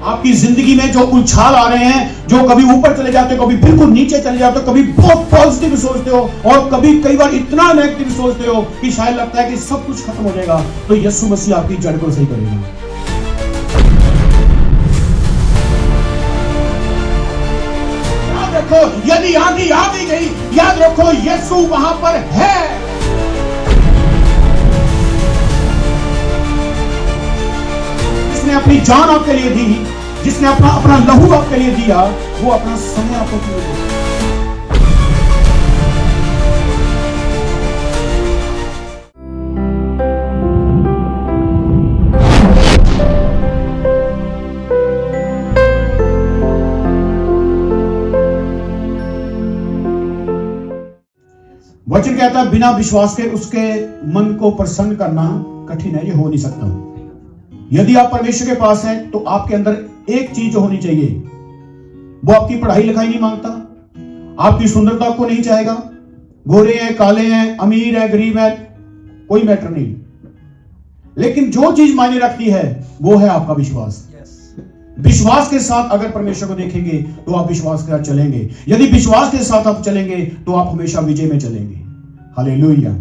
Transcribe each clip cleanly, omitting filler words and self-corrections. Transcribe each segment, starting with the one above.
आपकी जिंदगी में जो उछाल आ रहे हैं, जो कभी ऊपर चले जाते हो, कभी बिल्कुल नीचे चले जाते हो, कभी बहुत पॉजिटिव सोचते हो और कभी कई बार इतना नेगेटिव सोचते हो कि शायद लगता है कि सब कुछ खत्म हो जाएगा, तो यीशु मसीह आपकी जड़ को सही करेगा। याद रखो, यदि आंधी आ भी गई, याद रखो यीशु वहां पर है। जिसने अपनी जान आपके लिए दी, जिसने अपना लहू आपके लिए दिया, वो अपना समय आपको क्यों दे? वचन कहता है बिना विश्वास के उसके मन को प्रसन्न करना कठिन है, ये हो नहीं सकता। यदि आप परमेश्वर के पास हैं तो आपके अंदर एक चीज होनी चाहिए, वो आपकी पढ़ाई लिखाई नहीं मांगता, आपकी सुंदरता को नहीं चाहेगा, गोरे हैं, काले हैं, अमीर है, गरीब है, कोई मैटर नहीं। लेकिन जो चीज मायने रखती है वो है आपका विश्वास। विश्वास के साथ अगर परमेश्वर को देखेंगे तो आप विश्वास के साथ चलेंगे। यदि विश्वास के साथ आप चलेंगे तो आप हमेशा विजय में चलेंगे। हालेलुया।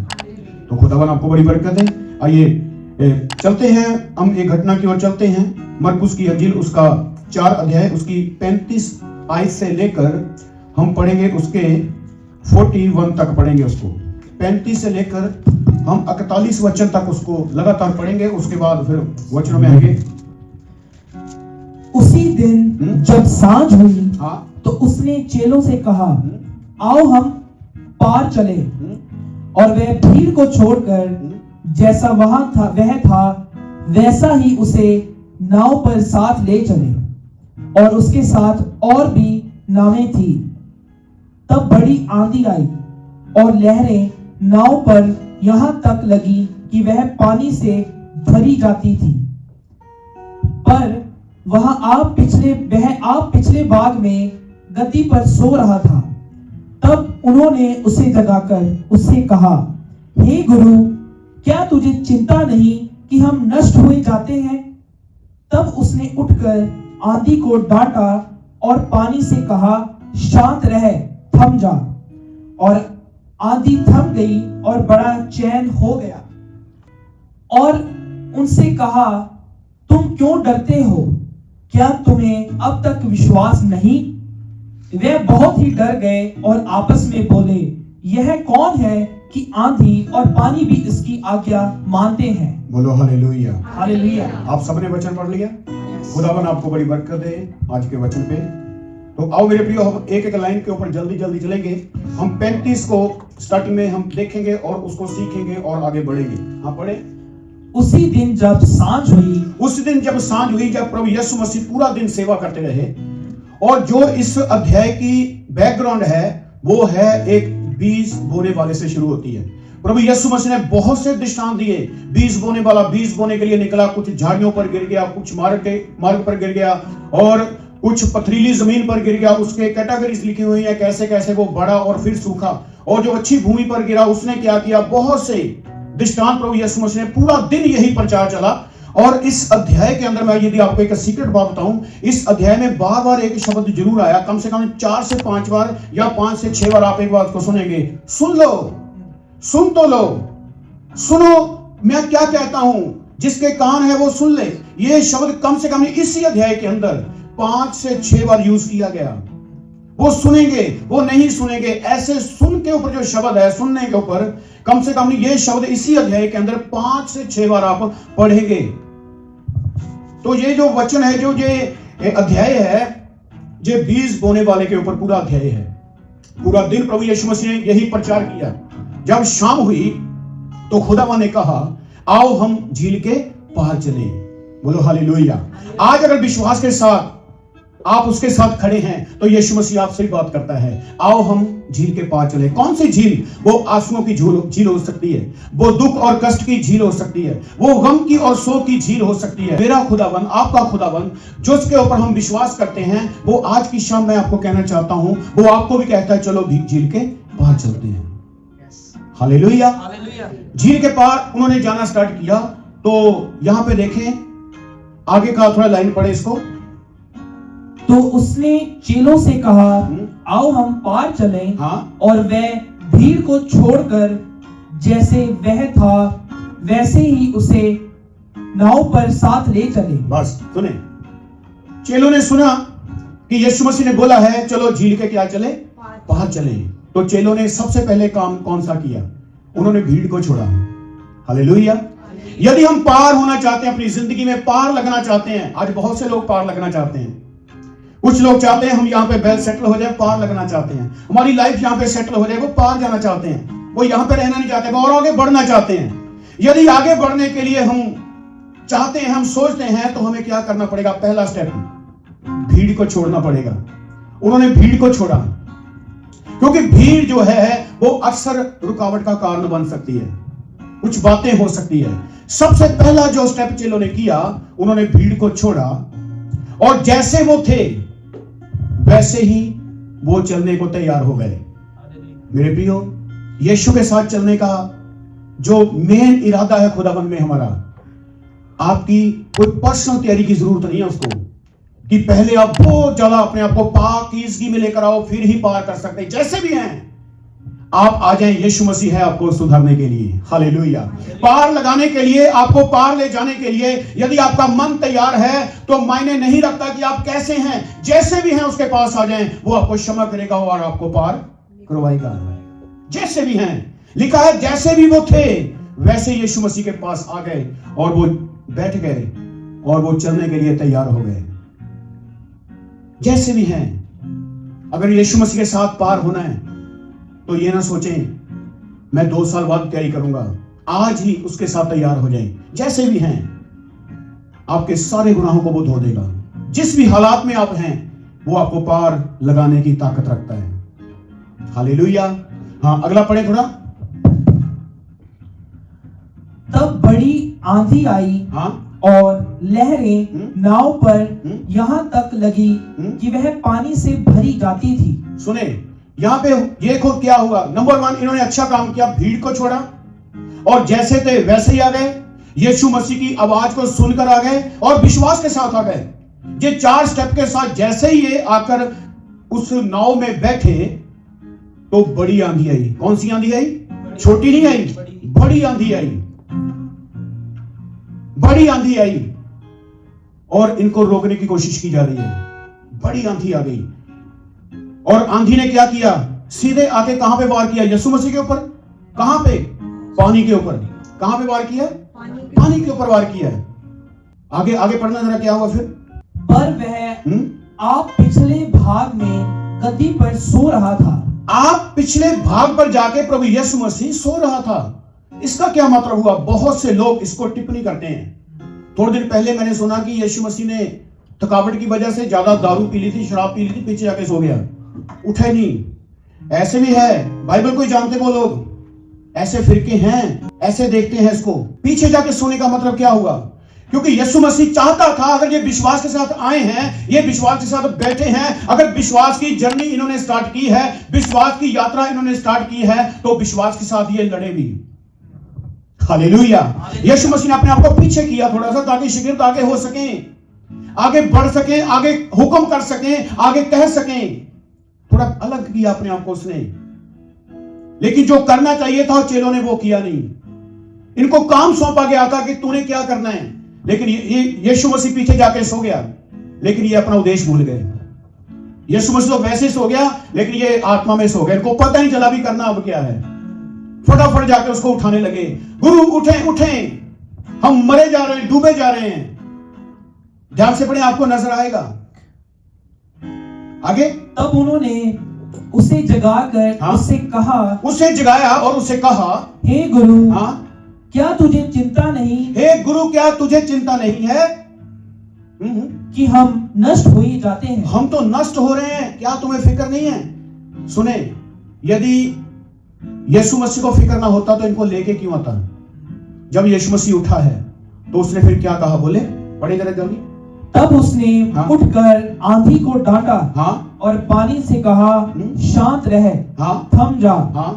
तो खुदावन आपको बड़ी बरकत है। आइए चलते हैं, हम एक घटना की ओर चलते हैं। मरकुस की अंजील उसका 4 अध्याय उसकी 35 आयत से लेकर हम पढ़ेंगे उसके 41 तक पढ़ेंगे। उसको 35 से लेकर हम 41 वचन तक उसको लगातार पढ़ेंगे। उसके बाद फिर वचनों में आएंगे। उसी दिन जब सांझ हुई तो उसने चेलों से कहा, आओ हम पार चले। और वह भीड़ को छोड़कर जैसा वह था वैसा ही उसे नाव पर साथ ले चले, और उसके साथ और भी नावें थी। तब बड़ी आंधी आई और लहरें नाव पर यहां तक लगी कि वह पानी से भरी जाती थी। पर वह आप पिछले भाग में गद्दी पर सो रहा था। तब उन्होंने उसे जगाकर उससे कहा, हे गुरु, क्या तुझे चिंता नहीं कि हम नष्ट हुए जाते हैं? तब उसने उठकर आंधी को डांटा और पानी से कहा, शांत रह, थम जा। और आंधी थम गई और बड़ा चैन हो गया। और उनसे कहा, तुम क्यों डरते हो? क्या तुम्हें अब तक विश्वास नहीं? वे बहुत ही डर गए और आपस में बोले, यह कौन है कि आंधी और पानी भी इसकी आज्ञा मानते हैं। बोलो हालेलुया। हालेलुया। आप सबने वचन पढ़ लिया? खुदावन आपको बड़ी बरकत दे आज के वचन पे। तो आओ मेरे प्रियो, हम एक एक लाइन के ऊपर जल्दी जल्दी चलेंगे। हम 35 को स्टार्टिंग में हम देखेंगे और उसको सीखेंगे और आगे बढ़ेंगे। हाँ पढ़े। उसी दिन जब सांझ हुई, जब प्रभु यीशु मसीह पूरा दिन सेवा करते रहे। और जो इस अध्याय की बैकग्राउंड है वो है एक बीज बोने वाले से शुरू होती है। प्रभु यीशु मसीह ने बहुत से दृष्टांत दिए। बीज बोने वाला बीज बोने के लिए निकला, कुछ झाड़ियों पर गिर गया, कुछ मार्ग पर गिर गया और कुछ पथरीली जमीन पर गिर गया। उसके कैटेगरीज लिखी हुई है, कैसे कैसे वो बढ़ा और फिर सूखा। और जो अच्छी भूमि पर गिरा उसने क्या किया, बहुत से दृष्टांत प्रभु यीशु मसीह ने, पूरा दिन यही प्रचार चला। और इस अध्याय के अंदर मैं यदि आपको एक सीक्रेट बात बताऊं, इस अध्याय में बार बार एक शब्द जरूर आया, कम से कम 4 से 5 बार या 5 से 6 बार आप एक बात को सुनेंगे। सुन लो, सुन तो लो, सुनो मैं क्या कहता हूं, जिसके कान है वो सुन ले। ये शब्द कम से कम इसी अध्याय के अंदर 5 से 6 बार यूज किया गया। वो सुनेंगे, वो नहीं सुनेंगे, ऐसे सुन के ऊपर जो शब्द है, सुनने के ऊपर कम से कम ये शब्द इसी अध्याय के अंदर 5 से 6 बार आप पढ़ेंगे। तो ये जो वचन है, जो ये अध्याय है, ये बीज बोने वाले के ऊपर पूरा अध्याय है। पूरा दिन प्रभु यीशु मसीह ने यही प्रचार किया। जब शाम हुई तो खुदावन ने कहा, आओ हम झील के पार चले। बोलो हालेलुया। आज अगर विश्वास के साथ आप उसके साथ खड़े हैं तो यीशु मसीह आपसे बात करता है, आओ हम झील के पार चले। कौन सी झील? वो आंसुओं की झील हो सकती है, वो दुख और कष्ट की झील हो सकती है, वो गम की और शोक की झील हो सकती है। मेरा खुदावन, आपका खुदावन, जो उसके ऊपर हम विश्वास करते हैं, वो आज की शाम मैं आपको कहना चाहता हूं, वो आपको भी कहता है, चलो झील के पार चलते हैं। हालेलुया। झील के पार उन्होंने जाना स्टार्ट किया। तो यहां पे देखें, आगे का थोड़ा लाइन पढ़े इसको। तो उसने चेलों से कहा, आओ हम पार चलें। हाँ। और वह भीड़ को छोड़कर जैसे वह था वैसे ही उसे नाव पर साथ ले चले। बस सुने, चेलों ने सुना कि यीशु मसीह ने बोला है चलो झील के क्या चले, पार चले। तो चेलों ने सबसे पहले काम कौन सा किया? उन्होंने भीड़ को छोड़ा। हालेलुया। यदि हम पार होना चाहते हैं, अपनी जिंदगी में पार लगना चाहते हैं, आज बहुत से लोग पार लगना चाहते हैं। कुछ लोग चाहते हैं हम यहाँ पे वेल सेटल हो जाए, पार लगना चाहते हैं, हमारी लाइफ यहाँ पे सेटल हो जाए, वो पार जाना चाहते हैं, वो यहाँ पे रहना नहीं चाहते, वो और आगे बढ़ना चाहते हैं। यदि आगे बढ़ने के लिए हम चाहते हैं, हम सोचते हैं, तो हमें क्या करना पड़ेगा? पहला स्टेप, भीड़ को छोड़ना पड़ेगा। उन्होंने भीड़ को छोड़ा, क्योंकि भीड़ जो है वो अक्सर रुकावट का कारण बन सकती है, कुछ बातें हो सकती है। सबसे पहला जो स्टेप चेलों ने किया, उन्होंने भीड़ को छोड़ा, और जैसे वो थे वैसे ही वो चलने को तैयार हो गए। मेरे प्रियो, यीशु के साथ चलने का जो मेन इरादा है खुदाबंद में हमारा, आपकी कोई पर्सनल तैयारी की जरूरत नहीं है उसको, कि पहले आप बहुत ज्यादा अपने आप को पाकीज़गी में लेकर आओ फिर ही पार कर सकते हैं। जैसे भी हैं आप आ जाएं, यीशु मसीह है आपको सुधारने के लिए। हालेलुया। पार लगाने के लिए, आपको पार ले जाने के लिए यदि आपका मन तैयार है तो मायने नहीं रखता कि आप कैसे हैं, जैसे भी हैं उसके पास आ जाएं, वो आपको क्षमा करेगा और आपको पार करवाएगा। जैसे भी हैं, लिखा है जैसे भी वो थे वैसे यीशु मसीह के पास आ गए और वो बैठ गए और वो चलने के लिए तैयार हो गए। जैसे भी हैं, अगर यीशु मसीह के साथ पार होना है तो ये ना सोचें मैं 2 साल बाद तैयारी करूंगा, आज ही उसके साथ तैयार हो जाएं। जैसे भी हैं, आपके सारे गुनाहों को वो धो देगा। जिस भी हालात में आप हैं वो आपको पार लगाने की ताकत रखता है। हालेलुया। हाँ, अगला पढ़े थोड़ा। तब बड़ी आंधी आई, हाँ, और लहरें नाव पर यहां तक लगी कि वह पानी से भरी जाती थी। सुने, यहां पे ये खुद क्या हुआ? नंबर 1, इन्होंने अच्छा काम किया, भीड़ को छोड़ा और जैसे थे वैसे ही आ गए, यीशु मसीह की आवाज को सुनकर आ गए और विश्वास के साथ आ गए। ये 4 स्टेप के साथ जैसे ही ये आकर उस नाव में बैठे तो बड़ी आंधी आई। कौन सी आंधी आई? छोटी नहीं आई, बड़ी आंधी आई। बड़ी आंधी आई और इनको रोकने की कोशिश की जा रही है। बड़ी आंधी आ गई और आंधी ने क्या किया? सीधे आके कहां पे वार किया? यीशु मसीह के ऊपर। कहां पे? पानी के ऊपर। कहां पे वार किया? पानी के ऊपर वार किया है। आगे आगे पढ़ना जरा, क्या हुआ फिर? पर वह आप पिछले भाग में गद्दी पर सो रहा था। आप पिछले भाग पर जाके प्रभु यीशु मसीह सो रहा था। इसका क्या मतलब हुआ? बहुत से लोग इसको टिप्पणी करते हैं। थोड़े दिन पहले मैंने सुना कि यीशु मसीह ने थकावट की वजह से ज्यादा दारू पी ली थी, शराब पी ली थी, पीछे जाके सो गया, उठे नहीं। ऐसे भी है, बाइबल को जानते वो लोग, ऐसे फिरके हैं, ऐसे देखते हैं इसको। पीछे जाके सोने का मतलब क्या हुआ? क्योंकि यीशु मसीह चाहता था अगर ये विश्वास के साथ आए हैं, ये विश्वास के साथ बैठे हैं, अगर विश्वास की जर्नी इन्होंने स्टार्ट की है, विश्वास की यात्रा इन्होंने स्टार्ट की है, तो विश्वास के साथ ये लड़े भी। हालेलुया। यीशु मसीह ने अपने आप को पीछे किया थोड़ा सा, ताकि शिगिर्द आगे हो सके, आगे बढ़ सके, आगे हुक्म कर सके, आगे कह सके। थोड़ा अलग किया अपने आप को उसने, लेकिन जो करना चाहिए था चेलों ने वो किया नहीं। इनको काम सौंपा गया था कि तूने क्या करना है, लेकिन यीशु मसीह पीछे जाके सो गया, लेकिन ये अपना उद्देश्य भूल गए। यीशु मसीह तो वैसे सो गया, लेकिन ये आत्मा में सो गए, इनको पता नहीं चला भी करना अब क्या है। फटाफट जाके उसको उठाने लगे, गुरु उठे उठे, हम मरे जा रहे हैं, डूबे जा रहे हैं। ध्यान से पढ़े, आपको नजर आएगा आगे। तब उन्होंने उसे जगाकर उससे कहा, उसे जगाया और उससे कहा, हे गुरु, हाँ, क्या तुझे चिंता नहीं? हे गुरु, क्या तुझे चिंता नहीं है कि हम नष्ट हो ही जाते हैं? हम तो नष्ट हो रहे हैं, क्या तुम्हें फिक्र नहीं है? सुने, यदि यीशु मसीह को फिक्र ना होता तो इनको लेके क्यों आता? जब यीशु मसीह उठा है तो उसने फिर क्या कहा? बोले, पढ़े जरा जल्दी। तब उसने उठकर आंधी को डांटा, हाँ, और पानी से कहा, शांत रह, हाँ, थम जा, हाँ,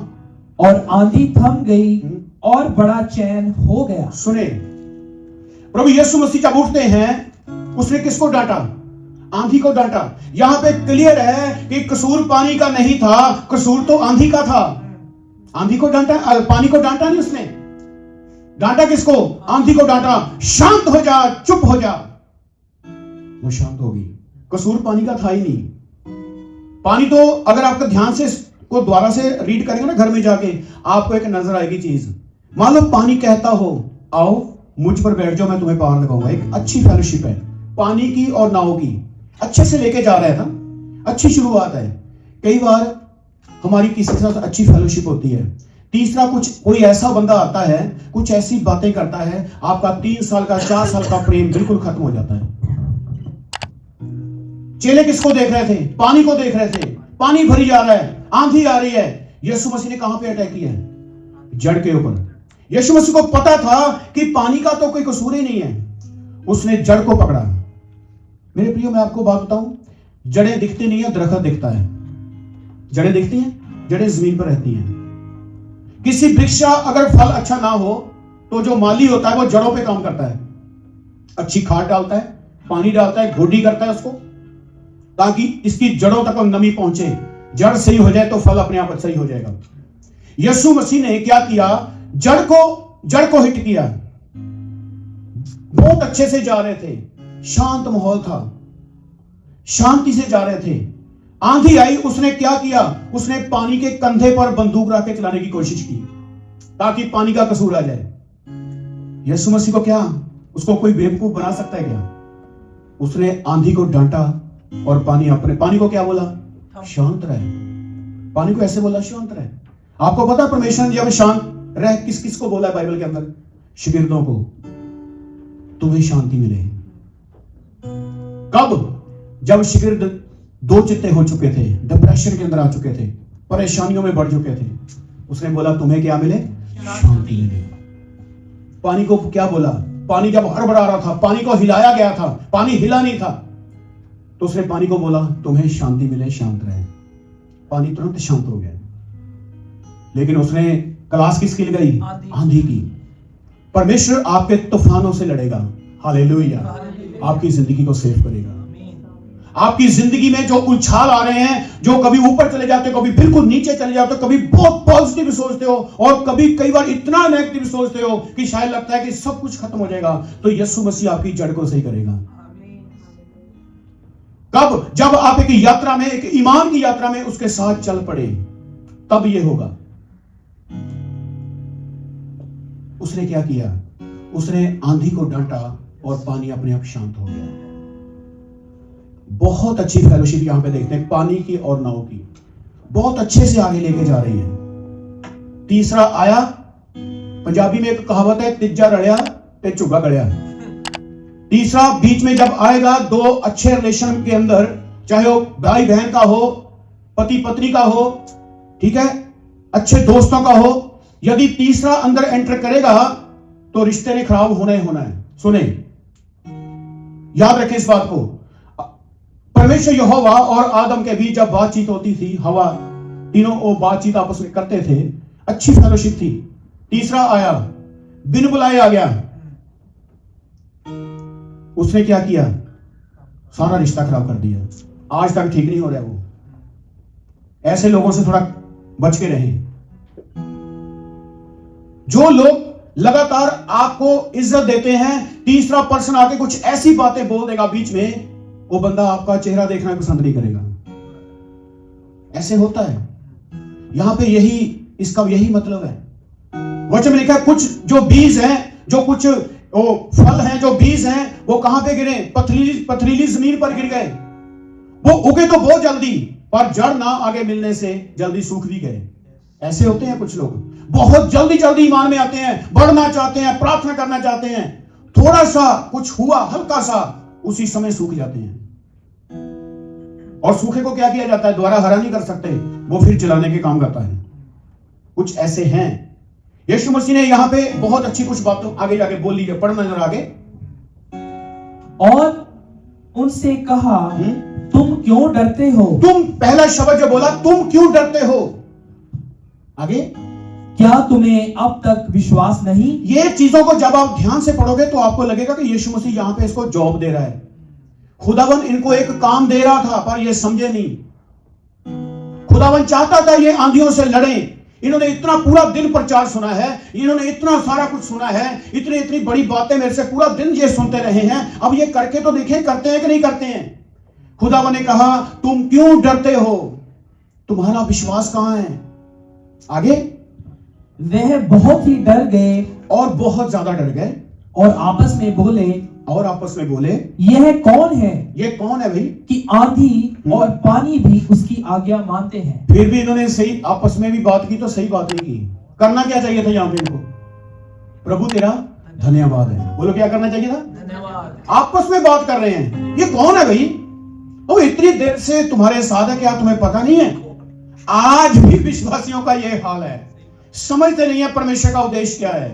और आंधी थम गई और बड़ा चैन हो गया। सुने, प्रभु यीशु मसीह जब उठते हैं, उसने किसको डांटा? आंधी को डांटा। यहां पे क्लियर है कि कसूर पानी का नहीं था, कसूर तो आंधी का था। आंधी को डांटा, पानी को डांटा नहीं उसने। डांटा किसको? आंधी को डांटा, शांत हो जा, चुप हो जा। वो शांत होगी। कसूर पानी का था ही नहीं। पानी तो अगर आपका ध्यान से को द्वारा से रीड करेंगे ना घर में जाके, आपको एक नजर आएगी चीज। मान लो पानी कहता हो आओ मुझ पर बैठ जाओ, मैं तुम्हें पार लगाऊंगा। एक अच्छी फेलोशिप है पानी की और नाव की, अच्छे से लेके जा रहा है ना, अच्छी शुरुआत है। कई बार हमारी किसी के साथ अच्छी फेलोशिप होती है। तीसरा कुछ कोई ऐसा बंदा आता है, कुछ ऐसी बातें करता है, आपका 3 साल का 4 साल का प्रेम बिल्कुल खत्म हो जाता है। चेले किसको देख रहे थे? पानी को देख रहे थे। पानी भरी जा रहा है, आंधी आ रही है। यीशु मसीह ने कहां पे अटैक किया है? जड़ के ऊपर। यीशु मसीह को पता था कि पानी का तो कोई कसूर ही नहीं है। उसने जड़ को पकड़ा। मेरे प्रियो, मैं आपको बात बताऊं, जड़ें दिखती नहीं है, दरख्त दिखता है। जड़ें दिखती हैं, जड़ें जमीन पर रहती हैं। किसी वृक्ष का अगर फल अच्छा ना हो तो जो माली होता है वो जड़ों पे काम करता है। अच्छी खाद डालता है, पानी डालता है, गोडी करता है उसको, ताकि इसकी जड़ों तक नमी पहुंचे। जड़ सही हो जाए तो फल अपने आप सही हो जाएगा। यीशु मसीह ने क्या किया? जड़ को हिट किया। बहुत अच्छे से जा रहे थे, शांत माहौल था, शांति से जा रहे थे। आंधी आई, उसने क्या किया? उसने पानी के कंधे पर बंदूक रख के चलाने की कोशिश की ताकि पानी का कसूर आ जाए। यीशु मसीह को क्या, उसको कोई बेवकूफ बना सकता है क्या? उसने आंधी को डांटा और पानी को क्या बोला? शांत रहे। पानी को ऐसे बोला, शांत रहे। आपको पता परमेश्वर ने जब शांत रह किस किस को बोला है बाइबल के अंदर? शागिर्दों को। तुम्हें शांति मिले। कब? जब शागिर्द दो चित्ते हो चुके थे, डिप्रेशन के अंदर आ चुके थे, परेशानियों में बढ़ चुके थे। उसने बोला तुम्हें क्या मिले? शांति मिले। पानी को क्या बोला? पानी जब हड़बड़ा रहा था, पानी को हिलाया गया था, पानी हिला नहीं था, तो उसने पानी को बोला तुम्हें शांति मिले, शांत रहे। पानी तुरंत शांत हो गया। लेकिन उसने क्लास किसकी लगाई? आंधी की। परमेश्वर आपके तूफानों से लड़ेगा। हालेलुया। आपकी जिंदगी को सेव करेगा। आपकी जिंदगी में जो उछाल आ रहे हैं, जो कभी ऊपर चले जाते हो, कभी बिल्कुल नीचे चले जाते हो, कभी बहुत पॉजिटिव सोचते हो और कभी कई बार इतना नेगेटिव सोचते हो कि शायद लगता है कि सब कुछ खत्म हो जाएगा, तो यीशु मसीह आपकी जड़ को सही करेगा। कब? जब आप एक यात्रा में, एक ईमान की यात्रा में उसके साथ चल पड़े, तब यह होगा। उसने क्या किया? उसने आंधी को डांटा और पानी अपने आप शांत हो गया। बहुत अच्छी फेलोशिप यहां पे देखते हैं, पानी की और नाव की। बहुत अच्छे से आगे लेके जा रही है। तीसरा आया, पंजाबी में एक कहावत है, तिज्जा रड़िया ते चुगा गड़िया। तीसरा बीच में जब आएगा, दो अच्छे रिलेशन के अंदर, चाहे वो भाई बहन का हो, पति पत्नी का हो, ठीक है, अच्छे दोस्तों का हो, यदि तीसरा अंदर एंटर करेगा तो रिश्ते ने खराब होना ही होना है। सुने, याद रखें इस बात को। परमेश्वर यहोवा और आदम के बीच जब बातचीत होती थी, हवा, तीनों वो बातचीत आपस में करते थे, अच्छी फेलोशिप थी। तीसरा आया, बिन बुलाए आ गया। उसने क्या किया? सारा रिश्ता खराब कर दिया। आज तक ठीक नहीं हो रहा वो। ऐसे लोगों से थोड़ा बच के रहें। जो लोग लगातार आपको इज्जत देते हैं, तीसरा पर्सन आके कुछ ऐसी बातें बोल देगा बीच में, वो बंदा आपका चेहरा देखना पसंद नहीं करेगा। ऐसे होता है। यहां पे इसका यही मतलब है। वचन में लिखा है, कुछ जो बीज हैं, जो कुछ वो फल हैं, जो बीज हैं, वो कहां पे गिरे? पथरीली जमीन पर गिर गए। वो उगे तो बहुत जल्दी, पर जड़ ना आगे मिलने से जल्दी सूख भी गए। ऐसे होते हैं कुछ लोग, बहुत जल्दी ईमान में आते हैं, बढ़ना चाहते हैं, प्रार्थना करना चाहते हैं, थोड़ा सा कुछ हुआ, हल्का सा, उसी समय सूख जाते हैं। और सूखे को क्या किया जाता है? दोबारा हरा नहीं कर सकते, वो फिर जलाने के काम करता है। कुछ ऐसे हैं। यीशु मसीह ने यहां पे बहुत अच्छी कुछ बातों आगे जाके बोल ली है, पढ़ना जरा आगे। और उनसे कहा, तुम क्यों डरते हो? तुम, पहला शब्द जो बोला, तुम क्यों डरते हो? आगे, क्या तुम्हें अब तक विश्वास नहीं? ये चीजों को जब आप ध्यान से पढ़ोगे तो आपको लगेगा कि यीशु मसीह यहां पे इसको जॉब दे रहा है। खुदावन इनको एक काम दे रहा था पर ये समझे नहीं। खुदावन चाहता था ये आंधियों से लड़ें। इन्होंने इतना पूरा दिन प्रचार सुना है, इन्होंने इतना सारा कुछ सुना है, इतनी बड़ी बातें मेरे से पूरा दिन ये सुनते रहे हैं, अब ये करके तो देखें करते हैं कि नहीं करते हैं। खुदावन ने कहा तुम क्यों डरते हो, तुम्हारा विश्वास कहां है। आगे वह बहुत ही डर गए और बहुत ज्यादा डर गए और आपस में बोले यह कौन है, ये कौन है भाई कि आंधी और पानी भी उसकी आज्ञा मानते हैं। फिर भी इन्होंने सही आपस में भी बात की तो सही बात नहीं की। करना क्या चाहिए था यहां पे इनको, प्रभु तेरा धन्यवाद है, बोलो क्या करना चाहिए था, धन्यवाद। आपस में बात कर रहे हैं, ये कौन है भाई, वो इतनी देर से तुम्हारे साथ है, क्या तुम्हें पता नहीं है। आज भी विश्वासियों का ये हाल है, समझते नहीं है परमेश्वर का उद्देश्य क्या है।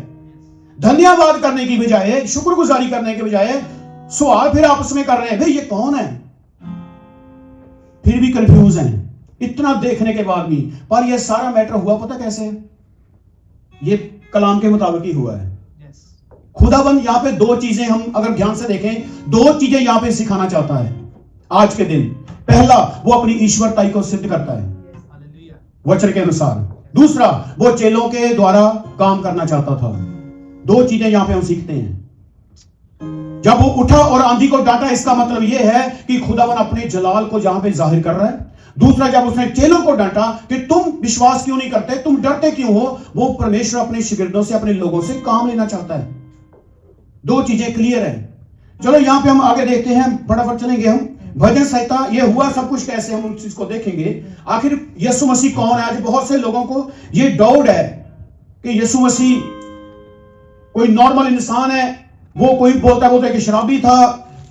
धन्यवाद करने की बजाय, शुक्रगुजारी करने के बजाय सवाल फिर आपस में कर रहे हैं, भाई ये कौन है। फिर भी कंफ्यूज हैं इतना देखने के बाद भी। पर ये सारा मैटर हुआ पता कैसे, ये कलाम के मुताबिक ही हुआ है। खुदाबंद यहां पे दो चीजें हम अगर ध्यान से देखें, दो चीजें यहां पे सिखाना चाहता है आज के दिन। पहला, वो अपनी ईश्वरताई को सिद्ध करता है वचन के अनुसार। दूसरा, वो चेलों के द्वारा काम करना चाहता था। दो चीजें यहां पे हम सीखते हैं। जब वो उठा और आंधी को डांटा, इसका मतलब यह है कि खुदावन अपने जलाल को जहां पे जाहिर कर रहा है। दूसरा, जब उसने चेलों को डांटा कि तुम विश्वास क्यों नहीं करते, तुम डरते क्यों हो, वो परमेश्वर अपने शिगिर्दों से, अपने लोगों से काम लेना चाहता है। दो चीजें क्लियर है। चलो यहां पे हम आगे देखते हैं, फटाफट चलेंगे हम। भजन संहिता, ये हुआ सब कुछ कैसे, हम उस चीज को देखेंगे। आखिर यीशु मसीह कौन है। आज बहुत से लोगों को ये डाउट है कि यीशु मसीह कोई नॉर्मल इंसान है। वो कोई बोलता है वो तो एक शराबी था,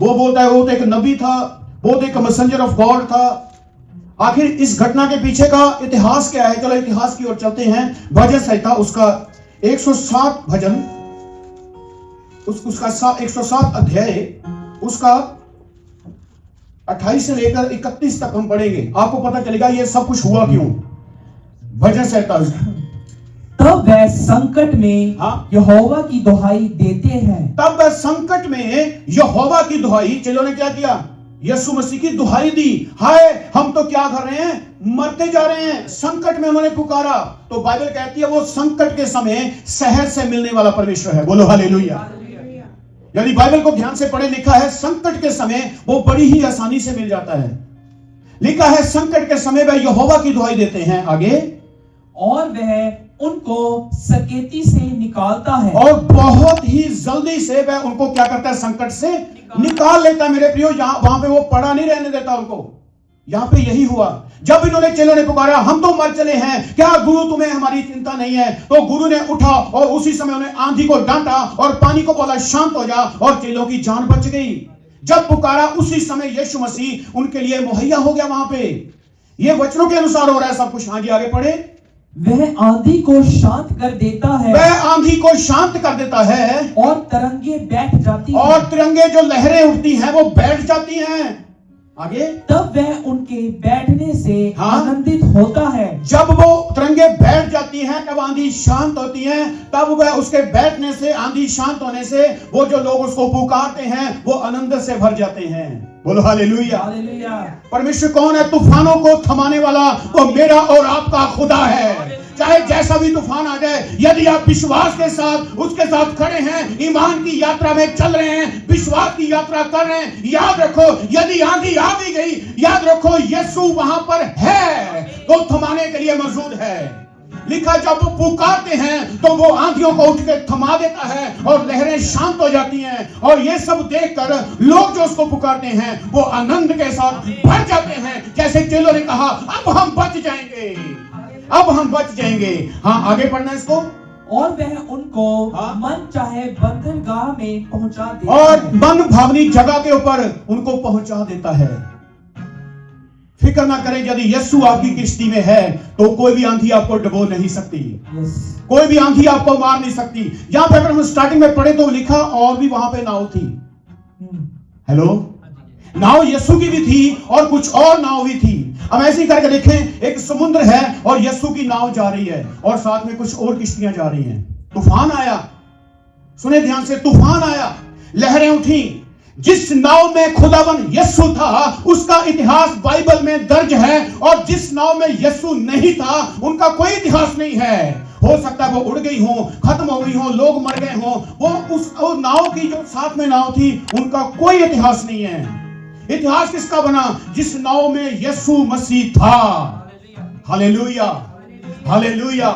वो बोलता है वो तो एक नबी था, वो तो एक मैसेंजर ऑफ गॉड था। आखिर इस घटना के पीछे का इतिहास क्या है। चलो इतिहास की ओर चलते हैं। भजन संहिता उसका 107 भजन, उसका 107 अध्याय, उसका 28 से लेकर 31 तक हम पढ़ेंगे। आपको पता चलेगा ये सब कुछ हुआ क्यों। भजन संहिता, तब वह संकट में यहोवा की दुहाई देते हैं। तब वह संकट में यहोवा की दुहाई, चेलों ने क्या किया, यीशु मसीह की दुहाई दी। हाय हम तो क्या कर रहे हैं, मरते जा रहे हैं। संकट में उन्होंने पुकारा। तो बाइबल कहती है वो संकट के समय शहर से मिलने वाला परमेश्वर है। बोलो हालेलुया। यदि बाइबल को ध्यान से पढ़े, लिखा है संकट के समय वो बड़ी ही आसानी से मिल जाता है। लिखा है संकट के समय वह यहोवा की दुहाई देते हैं। आगे, और वह उनको सकेती से निकालता है, और बहुत ही जल्दी से वह उनको क्या करता है, संकट से निकाल लेता है। मेरे प्रियो, वहां पे वो पड़ा नहीं रहने देता उनको। यहां पे यही हुआ। जब इन्होंने, चेलों ने पुकारा हम तो मर चले हैं, क्या गुरु तुम्हें हमारी चिंता नहीं है। तो गुरु ने उठा और उसी समय उन्हें आंधी को डांटा और पानी को बोला शांत हो जा, और चेलों की जान बच गई। जब पुकारा उसी समय यीशु मसीह उनके लिए मुहैया हो गया वहां पे। ये वचनों के अनुसार हो रहा है सब कुछ। हाँ जी, आगे पढ़े। वह आंधी को शांत कर देता है, वह आंधी को शांत कर देता है, और तरंगे बैठ जाती हैं, और तिरंगे जो लहरें उठती हैं वो बैठ जाती हैं। आगे, तब वह उनके बैठने से आनंदित होता है। जब वो तिरंगे बैठ जाती हैं, तब आंधी शांत होती है। तब वह उसके बैठने से, आंधी शांत होने से, वो जो लोग उसको पुकारते हैं वो आनंद से भर जाते हैं। बोलो हालेलुया। हालेलुया। परमेश्वर कौन है, तूफानों को थमाने वाला, वो मेरा और आपका खुदा है। चाहे जैसा भी तूफान आ जाए, यदि आप विश्वास के साथ उसके साथ खड़े हैं, ईमान की यात्रा में चल रहे हैं, विश्वास की यात्रा कर रहे हैं, याद रखो यदि आंधी आ भी गई, याद रखो यीशु वहां पर है, तो थमाने के लिए मौजूद है। लिखा जब वो पुकारते हैं तो वो आंधियों को उठ के थमा देता है और लहरें शांत हो जाती हैं। और ये सब देखकर लोग जो उसको पुकारते हैं वो आनंद के साथ भर जाते हैं। जैसे चेलों ने कहा अब हम बच जाएंगे, अब हम बच जाएंगे। हाँ, आगे पढ़ना इसको। और वह उनको मन चाहे बंदरगाह में पहुंचा देता और है, मन भावनी जगह के ऊपर उनको पहुंचा देता है। फिक्र ना करें, यदि यीशु आपकी किश्ती में है तो कोई भी आंधी आपको डुबो नहीं सकती, कोई भी आंधी आपको मार नहीं सकती। यहां पे अगर हम स्टार्टिंग में पढ़े तो लिखा और भी वहां पे नाव थी। हेलो, नाव यीशु की भी थी और कुछ और नाव भी थी। हम ऐसे ही करके देखें, एक समुद्र है और यीशु की नाव जा रही है और साथ में कुछ और किश्तियां जा रही हैं। तूफान आया, सुने ध्यान से, तूफान आया, लहरें उठी। जिस नाव में खुदावन यीशु था उसका इतिहास बाइबल में दर्ज है, और जिस नाव में यीशु नहीं था उनका कोई इतिहास नहीं है। हो सकता है वो उड़ गई हो, खत्म हो गई हो, लोग मर गए हो, वो उस नाव की जो साथ में नाव थी उनका कोई इतिहास नहीं है। इतिहास किसका बना? जिस नाव में यीशु मसीह था। Hallelujah, hallelujah.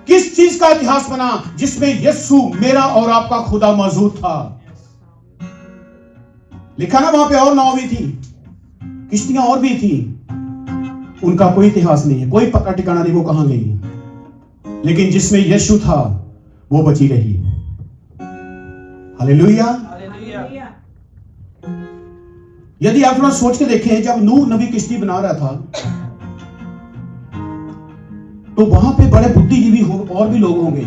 किस चीज का इतिहास बना? जिसमें यीशु मेरा और आपका खुदा मौजूद था। लिखा ना वहां पे और नाव भी थी, किश्तियां और भी थी, उनका कोई इतिहास नहीं है, कोई पता ठिकाना नहीं वो कहां गई, लेकिन जिसमें यीशु था वो बची रही। हालेलुया। यदि आप थोड़ा सोच के देखें, जब नूह नबी किश्ती बना रहा था तो वहां पे बड़े बुद्धिजीवी और भी लोग होंगे।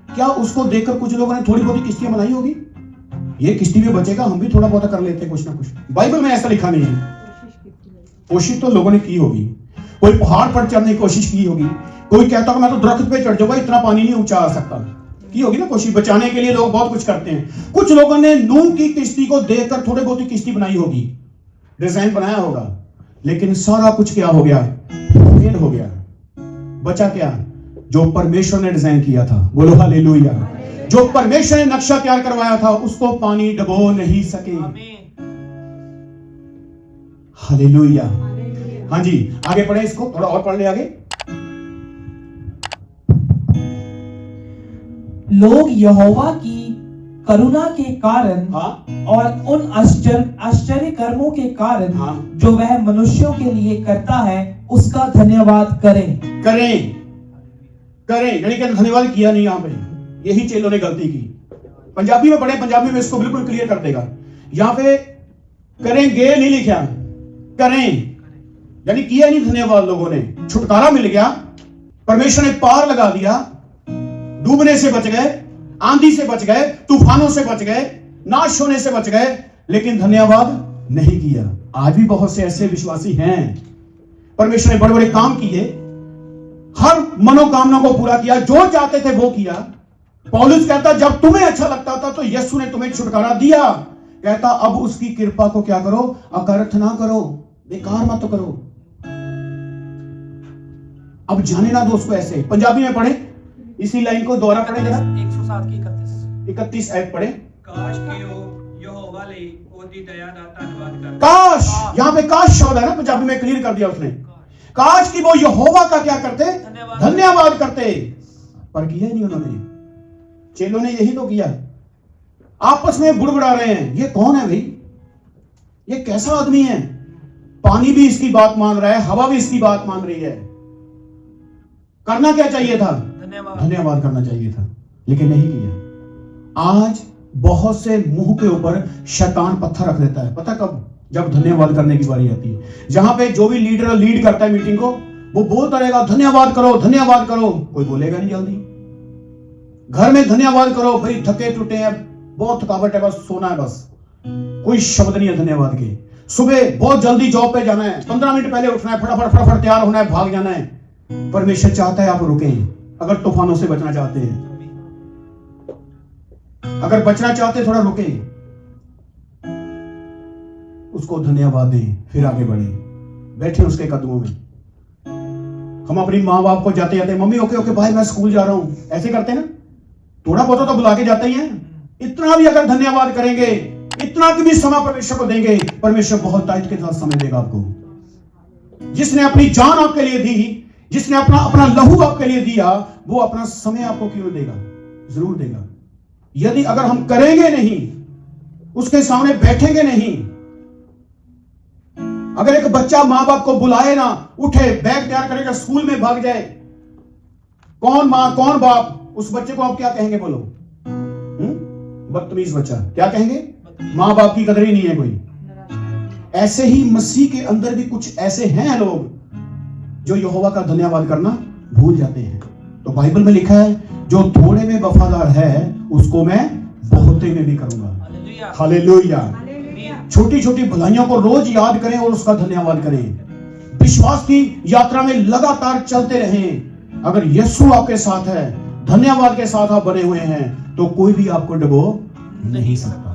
क्या उसको देखकर कुछ लोगों ने थोड़ी बहुत किश्तियां बनाई होगी? ये किश्ती में बचेगा, हम भी थोड़ा बहुत कर लेते हैं कुछ ना कुछ। बाइबल में ऐसा लिखा नहीं है। कोशिश तो लोगों ने की होगी, कोई पहाड़ पर चढ़ने की कोशिश की होगी, कोई कहता होगा मैं तो दरख्त पे चढ़ जाऊंगा, इतना पानी नहीं ऊंचा आ सकता, की होगी ना कोशिश। बचाने के लिए लोग बहुत कुछ करते हैं। कुछ लोगों ने नूह की किश्ती को देखकर थोड़े बहुत ही किश्ती बनाई होगी, डिजाइन बनाया होगा, लेकिन सारा कुछ क्या हो गया? फेल हो गया। बचा क्या? जो परमेश्वर ने डिजाइन किया था। बोलो हालेलुया। जो परमेश्वर ने नक्शा तैयार करवाया था उसको पानी डुबो नहीं सके। हालेलुया। हाँ जी, आगे पढ़े, इसको थोड़ा और पढ़ ले आगे। लोग यहोवा की करुणा के कारण और उन आश्चर्य कर्मों के कारण जो वह मनुष्यों के लिए करता है उसका धन्यवाद करें। यानी कि धन्यवाद किया नहीं। यहां पे यही चेलों ने गलती की। पंजाबी में पढ़े, पंजाबी में इसको बिल्कुल क्लियर कर देगा। यहां पे करेंगे नहीं लिखा, करें, यानी किया नहीं धन्यवाद। लोगों ने छुटकारा मिल गया, परमेश्वर ने पार लगा दिया, डूबने से बच गए, आंधी से बच गए, तूफानों से बच गए, नाश होने से बच गए, लेकिन धन्यवाद नहीं किया। आज भी बहुत से ऐसे विश्वासी हैं। परमेश्वर ने बड़े बड़े काम किए, हर मनोकामना को पूरा किया, जो चाहते थे वो किया। पौलुस कहता जब तुम्हें अच्छा लगता था तो यीशु ने तुम्हें छुटकारा दिया। कहता अब उसकी कृपा को क्या करो? अकर्थ ना करो, बेकार मत करो, अब जाने ना दो उसको। ऐसे पंजाबी में पढ़े, इसी लाइन को दोबारा पढ़े जरा। 107 की 31 ऐप पढ़े। काश कि यहोवा ले ओदी दया दा धन्यवाद कर। काश, यहां पे काश शब्द है ना, पंजाबी में क्लियर कर दिया उसने। काश कि वो यहोवा का क्या करते? धन्यवाद करते, पर किया नहीं उन्होंने। चेलों ने यही तो किया। आपस में बुड़बुड़ा रहे हैं, ये कौन है भाई, ये कैसा आदमी है? पानी भी इसकी बात मान रहा है, हवा भी इसकी बात मान रही है। करना क्या चाहिए था? धन्यवाद करना चाहिए था, लेकिन नहीं किया। आज बहुत से मुंह के ऊपर शैतान पत्थर रख देता है। पता कब? जब धन्यवाद करने की बारी आती है। जहां पे जो भी लीडर लीड करता है मीटिंग को, वो बोलता रहेगा धन्यवाद करो, धन्यवाद करो, कोई बोलेगा नहीं जल्दी। घर में धन्यवाद करो, भाई थके टूटे हैं, बहुत थकावट है, बस सोना है, बस कोई शब्द नहीं है धन्यवाद के। सुबह बहुत जल्दी जॉब पे जाना है, 15 मिनट पहले उठना है, फटाफट फटाफट तैयार होना है, भाग जाना है। परमेश्वर चाहता है आप रुकें, अगर तूफानों से बचना चाहते हैं, अगर बचना चाहते थोड़ा रुकें, उसको धन्यवाद दें, फिर आगे बढ़े, बैठे उसके कदमों में। हम अपनी माँ बाप को जाते जाते मम्मी ओके ओके भाई मैं स्कूल जा रहा हूं, ऐसे करते हैं ना, थोड़ा बहुत तो बुला के जाते ही हैं। इतना भी अगर धन्यवाद करेंगे, इतना भी समय परमेश्वर को देंगे, परमेश्वर बहुत दायित्व के साथ समय देगा आपको। जिसने अपनी जान आपके लिए दी, जिसने अपना लहू आपके लिए दिया, वो अपना समय आपको क्यों देगा? जरूर देगा। यदि अगर हम करेंगे नहीं, उसके सामने बैठेंगे नहीं, अगर एक बच्चा मां बाप को बुलाए ना, उठे, बैग तैयार करेगा, स्कूल में भाग जाए, कौन मां कौन बाप, उस बच्चे को आप क्या कहेंगे? बोलो, बदतमीज बच्चा, क्या कहेंगे? मां बाप की कदर ही नहीं है कोई। ऐसे ही मसीह के अंदर भी कुछ ऐसे हैं लोग जो यहोवा का धन्यवाद करना भूल जाते हैं। तो बाइबल में लिखा है जो थोड़े में वफादार है उसको मैं बहुते में भी करूंगा। हालेलुया। छोटी छोटी भलाइयों को रोज याद करें और उसका धन्यवाद करें। विश्वास की यात्रा में लगातार चलते रहें। अगर यीशु आपके साथ है, धन्यवाद के साथ आप बने हुए हैं, तो कोई भी आपको डुबो नहीं सकता।